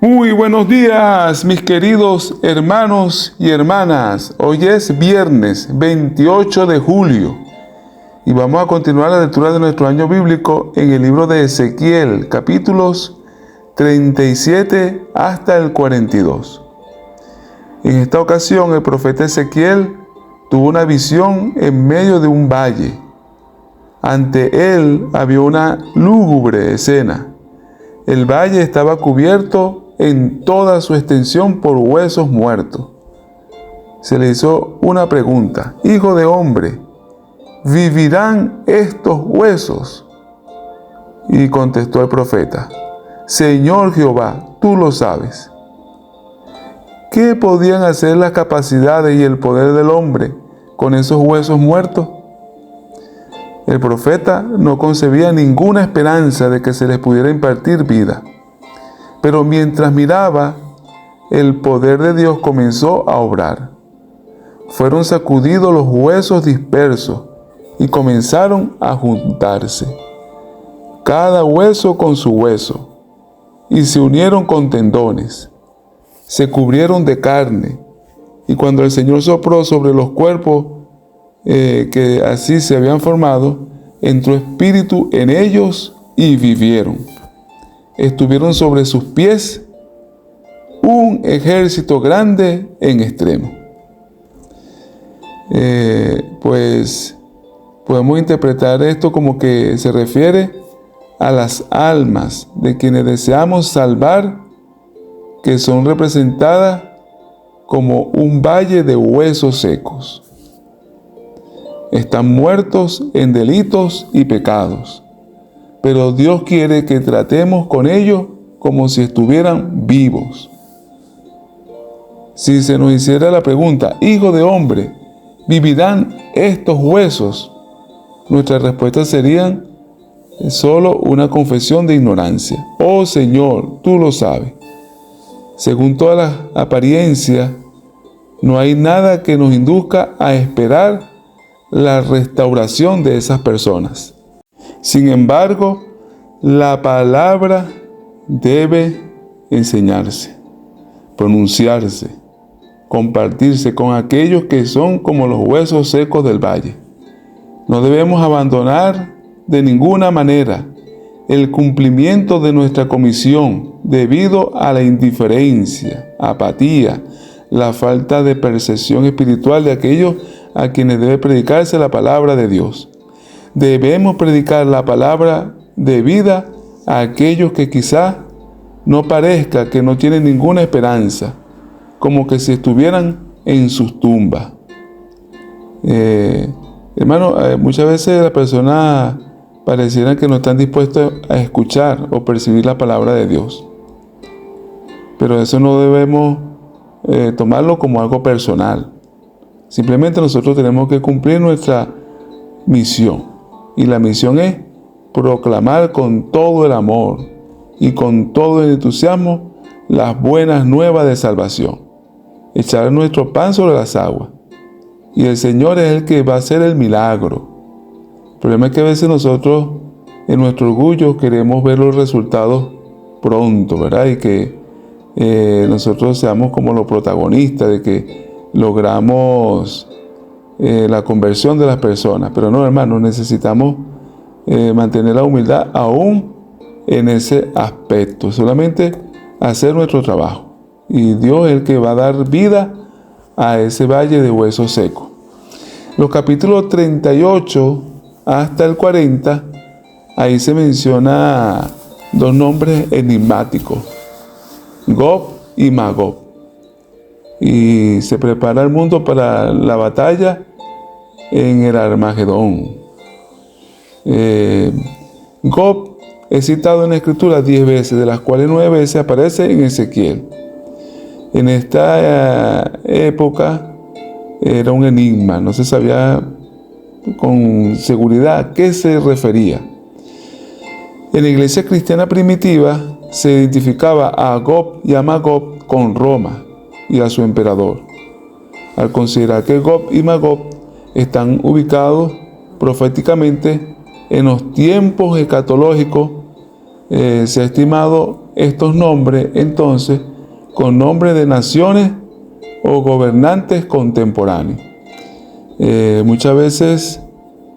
Muy buenos días, mis queridos hermanos y hermanas. Hoy es viernes 28 de julio y vamos a continuar la lectura de nuestro año bíblico en el libro de Ezequiel, capítulos 37 hasta el 42. En esta ocasión, el profeta Ezequiel tuvo una visión en medio de un valle. Ante él había una lúgubre escena. El valle estaba cubierto en toda su extensión por huesos muertos. Se le hizo una pregunta: Hijo de hombre, ¿vivirán estos huesos? Y contestó el profeta: Señor Jehová, tú lo sabes. ¿Qué podían hacer las capacidades y el poder del hombre con esos huesos muertos? El profeta no concebía ninguna esperanza de que se les pudiera impartir vida. Pero mientras miraba, el poder de Dios comenzó a obrar. Fueron sacudidos los huesos dispersos y comenzaron a juntarse, cada hueso con su hueso, y se unieron con tendones. Se cubrieron de carne, y cuando el Señor sopló sobre los cuerpos que así se habían formado, entró espíritu en ellos y vivieron. Estuvieron sobre sus pies un ejército grande en extremo. Pues podemos interpretar esto como que se refiere a las almas de quienes deseamos salvar, que son representadas como un valle de huesos secos. Están muertos en delitos y pecados, pero Dios quiere que tratemos con ellos como si estuvieran vivos. Si se nos hiciera la pregunta: Hijo de hombre, ¿vivirán estos huesos? Nuestra respuesta sería solo una confesión de ignorancia. Oh Señor, tú lo sabes. Según todas las apariencias, no hay nada que nos induzca a esperar la restauración de esas personas. Sin embargo, la palabra debe enseñarse, pronunciarse, compartirse con aquellos que son como los huesos secos del valle. No debemos abandonar de ninguna manera el cumplimiento de nuestra comisión debido a la indiferencia, apatía, la falta de percepción espiritual de aquellos a quienes debe predicarse la palabra de Dios. Debemos predicar la palabra de vida a aquellos que quizás no parezca que no tienen ninguna esperanza, como que si estuvieran en sus tumbas. Hermano, muchas veces las personas parecieran que no están dispuestas a escuchar o percibir la palabra de Dios. Pero eso no debemos tomarlo como algo personal. Simplemente nosotros tenemos que cumplir nuestra misión. Y la misión es proclamar con todo el amor y con todo el entusiasmo las buenas nuevas de salvación. Echar nuestro pan sobre las aguas. Y el Señor es el que va a hacer el milagro. El problema es que a veces nosotros, en nuestro orgullo, queremos ver los resultados pronto, ¿verdad? Y que nosotros seamos como los protagonistas de que logramos la conversión de las personas. Pero no, hermanos, necesitamos mantener la humildad aún en ese aspecto. Solamente hacer nuestro trabajo. Y Dios es el que va a dar vida a ese valle de huesos secos. Los capítulos 38 hasta el 40, ahí se menciona dos nombres enigmáticos: Gog y Magog. Y se prepara el mundo para la batalla en el Armagedón. Gog es citado en la Escritura 10 veces, de las cuales 9 veces aparece en Ezequiel. En esta época era un enigma, no se sabía con seguridad a qué se refería. En la iglesia cristiana primitiva se identificaba a Gog y a Magog con Roma y a su emperador. Al considerar que Gog y Magog están ubicados proféticamente en los tiempos escatológicos, se ha estimado estos nombres entonces con nombres de naciones o gobernantes contemporáneos. Muchas veces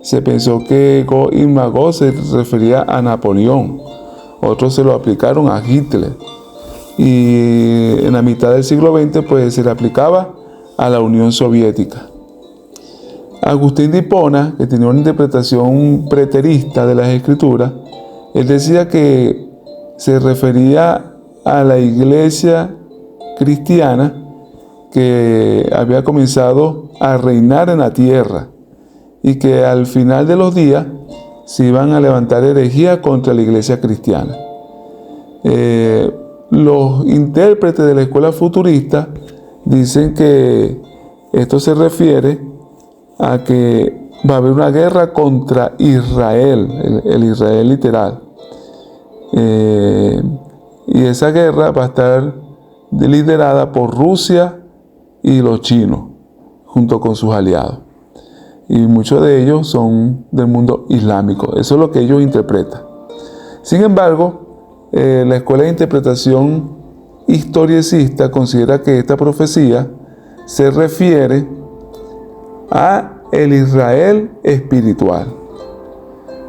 se pensó que Gog y Magog se refería a Napoleón, otros se lo aplicaron a Hitler, y en la mitad del siglo XX pues se le aplicaba a la Unión Soviética. Agustín de Hipona, que tenía una interpretación preterista de las Escrituras, él decía que se refería a la iglesia cristiana que había comenzado a reinar en la tierra y que al final de los días se iban a levantar herejías contra la iglesia cristiana. Los intérpretes de la escuela futurista dicen que esto se refiere a que va a haber una guerra contra Israel, el Israel literal. Y esa guerra va a estar liderada por Rusia y los chinos, junto con sus aliados. Y muchos de ellos son del mundo islámico. Eso es lo que ellos interpretan. Sin embargo, la escuela de interpretación historicista considera que esta profecía se refiere a el Israel espiritual,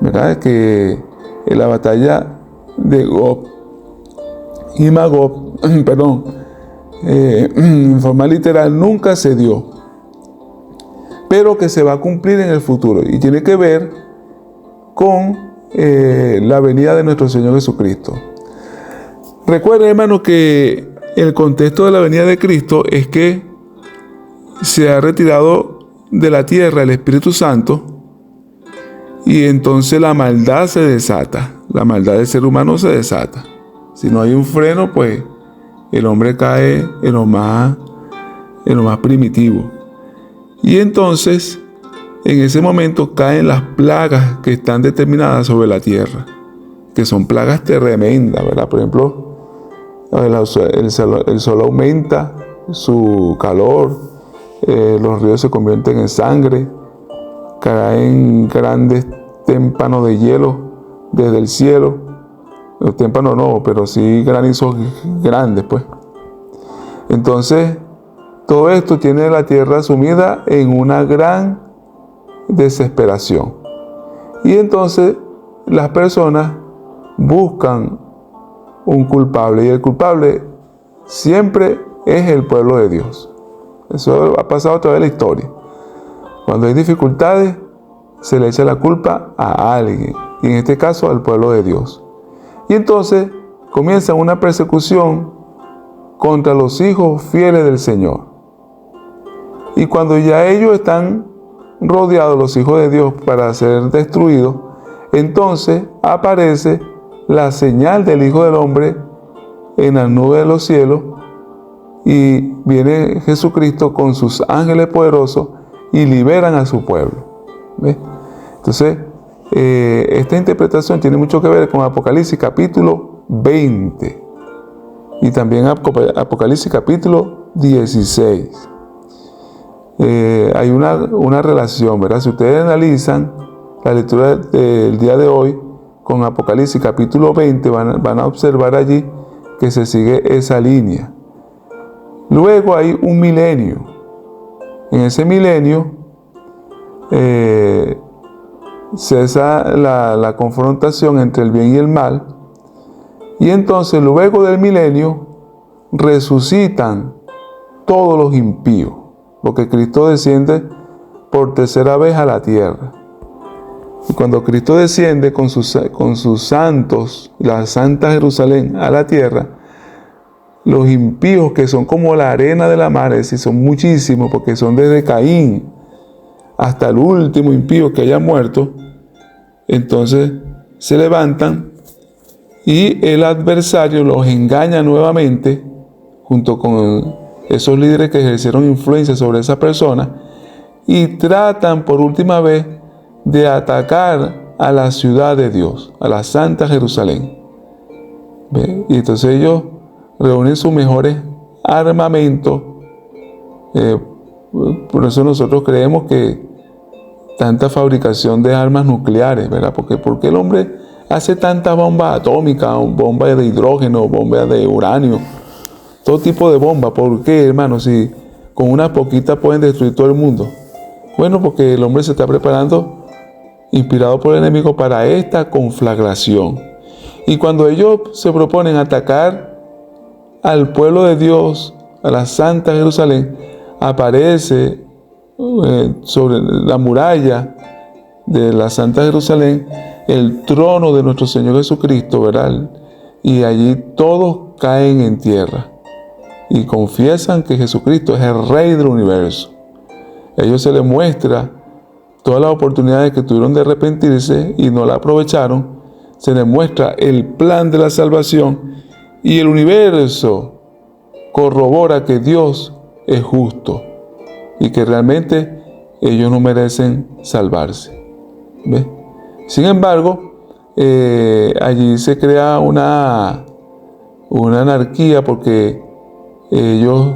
¿verdad? Que en la batalla de Gog y Magog, en forma literal nunca se dio, pero que se va a cumplir en el futuro y tiene que ver con la venida de nuestro Señor Jesucristo. Recuerden, hermanos, que el contexto de la venida de Cristo es que se ha retirado de la tierra el Espíritu Santo y entonces la maldad se desata, la maldad del ser humano se desata. Si no hay un freno, pues el hombre cae en lo más primitivo. Y entonces, en ese momento caen las plagas que están determinadas sobre la tierra, que son plagas tremendas, ¿verdad? Por ejemplo, el sol aumenta su calor, los ríos se convierten en sangre, caen grandes témpanos de hielo desde el cielo. Los témpanos no, pero sí granizos grandes, pues. Entonces, todo esto tiene la tierra sumida en una gran desesperación. Y entonces las personas buscan un culpable, y el culpable siempre es el pueblo de Dios. Eso ha pasado a través de la historia. Cuando hay dificultades, se le echa la culpa a alguien, y en este caso al pueblo de Dios. Y entonces comienza una persecución contra los hijos fieles del Señor. Y cuando ya ellos están rodeados, los hijos de Dios, para ser destruidos, entonces aparece la señal del Hijo del Hombre en las nubes de los cielos y viene Jesucristo con sus ángeles poderosos y liberan a su pueblo. ¿Ves? Entonces, esta interpretación tiene mucho que ver con Apocalipsis capítulo 20 y también Apocalipsis capítulo 16. Hay una relación, ¿verdad? Si ustedes analizan la lectura del día de hoy con Apocalipsis capítulo 20, van a observar allí que se sigue esa línea. Luego hay un milenio. En ese milenio cesa la confrontación entre el bien y el mal, y entonces luego del milenio resucitan todos los impíos, porque Cristo desciende por tercera vez a la tierra. Y cuando Cristo desciende con sus santos, la Santa Jerusalén, a la tierra, los impíos, que son como la arena de la mar, es decir, son muchísimos, porque son desde Caín hasta el último impío que haya muerto, entonces se levantan y el adversario los engaña nuevamente junto con esos líderes que ejercieron influencia sobre esa persona y tratan por última vez de atacar a la ciudad de Dios, a la Santa Jerusalén. ¿Ve? Y entonces ellos reúnen sus mejores armamentos. Por eso nosotros creemos que tanta fabricación de armas nucleares, ¿verdad? Porque el hombre hace tantas bombas atómicas, bombas de hidrógeno, bombas de uranio, todo tipo de bombas? ¿Por qué, hermano? Si con unas poquitas pueden destruir todo el mundo. Bueno, porque el hombre se está preparando, inspirado por el enemigo, para esta conflagración. Y cuando ellos se proponen atacar al pueblo de Dios, a la Santa Jerusalén, aparece sobre la muralla de la Santa Jerusalén el trono de nuestro Señor Jesucristo, ¿verdad? Y allí todos caen en tierra y confiesan que Jesucristo es el Rey del universo. A ellos se les muestra todas las oportunidades que tuvieron de arrepentirse y no la aprovecharon. Se les muestra el plan de la salvación y el universo corrobora que Dios es justo y que realmente ellos no merecen salvarse. ¿Ve? Sin embargo, allí se crea una anarquía porque ellos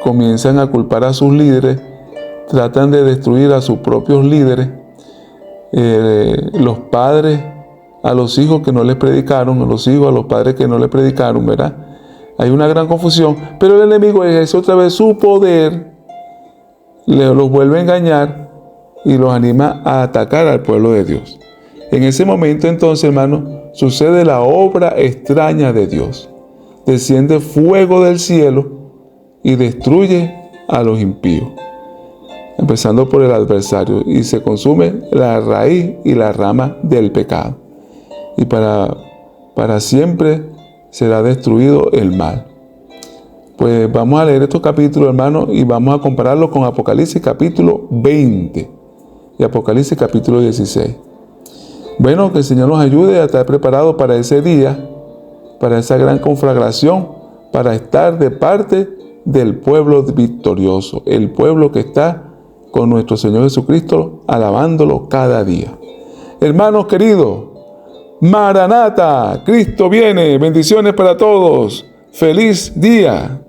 comienzan a culpar a sus líderes, tratan de destruir a sus propios líderes, los padres a los hijos que no les predicaron, los hijos a los padres que no les predicaron, ¿verdad? Hay una gran confusión, pero el enemigo ejerce otra vez su poder, los vuelve a engañar y los anima a atacar al pueblo de Dios. En ese momento entonces, hermano, sucede la obra extraña de Dios. Desciende fuego del cielo y destruye a los impíos, empezando por el adversario, y se consume la raíz y la rama del pecado. Y para siempre será destruido el mal. Pues vamos a leer estos capítulos, hermano, y vamos a compararlos con Apocalipsis capítulo 20 y Apocalipsis capítulo 16. Bueno, que el Señor nos ayude a estar preparados para ese día, para esa gran conflagración, para estar de parte del pueblo victorioso, el pueblo que está con nuestro Señor Jesucristo, alabándolo cada día. Hermanos queridos, Maranata, Cristo viene. Bendiciones para todos. Feliz día.